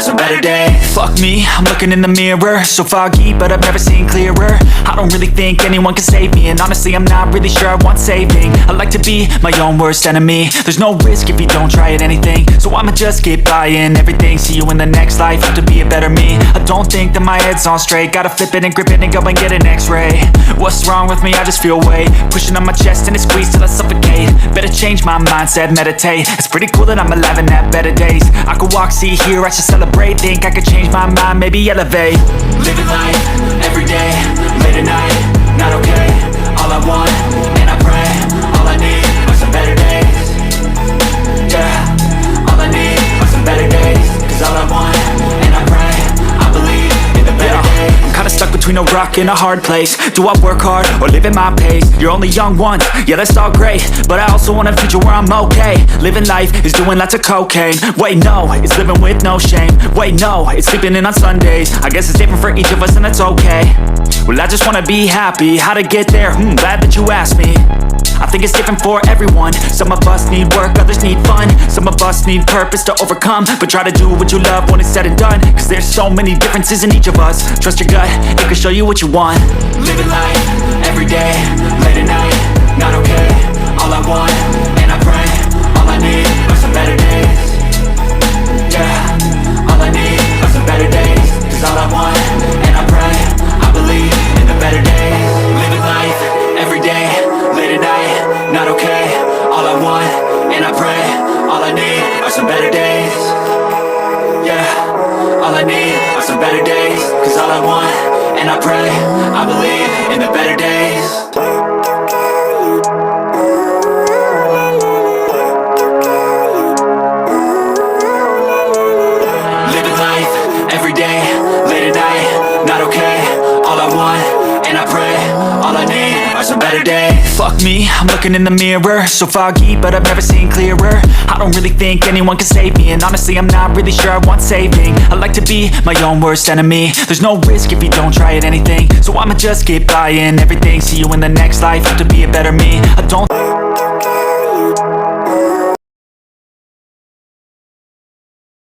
some better days. Fuck me, I'm looking in the mirror, so foggy, but I've never seen clearer. I don't really think anyone can save me, and honestly I'm not really sure I want saving. I like to be my own worst enemy. There's no risk if you don't try at anything, so I'ma just keep buying everything. See you in the next life, have to be a better me. I don't think that my head's on straight, gotta flip it and grip it and go and get an x-ray. What's wrong with me? I just feel weight pushing on my chest and it squeezes till I suffocate. Better change my mindset, meditate. It's pretty cool that I'm alive and have better days. I could walk, see, hear, I should celebrate. Think I could change my mind, maybe elevate. Living life, every day, late at night, not okay. All I want, and I pray, all I need are some better days. Yeah, all I need are some better days. Cause all I want, and I pray, I believe in the better days. I'm kinda stuck between a rock and a hard place. Do I work hard or live at my pace? You're only young once, yeah that's all great, but I also want a future where I'm okay. Living life is doing lots of cocaine. Wait no, it's living with no shame. Wait no, it's sleeping in on Sundays. I guess it's different for each of us and that's okay. Well I just wanna be happy, how to get there? Glad that you asked me. I think it's different for everyone. Some of us need work, others need fun. Some of us need purpose to overcome. But try to do what you love when it's said and done. Cause there's so many differences in each of us. Trust your gut, it can show you what you want. Living life, every day, late at night, not okay. All I want, and I pray, all I need are some better days. Yeah, all I need are some better days. Cause all I want, and I pray, I believe in the better days. Living life, every day, late at night, not okay. All I want, and I pray, all I need are some better days. Yeah, all I need are some better days. Cause all I want, and I pray, I believe in the better days. Living life, every day, late at night, not okay. All I want, and I pray, all I need are some better days. Fuck me, I'm looking in the mirror, so foggy, but I've never seen clearer. I don't really think anyone can save me, and honestly I'm not really sure I want saving. I like to be my own worst enemy. There's no risk if you don't try at anything, so I'ma just keep buying everything. See you in the next life, have to be a better me. I don't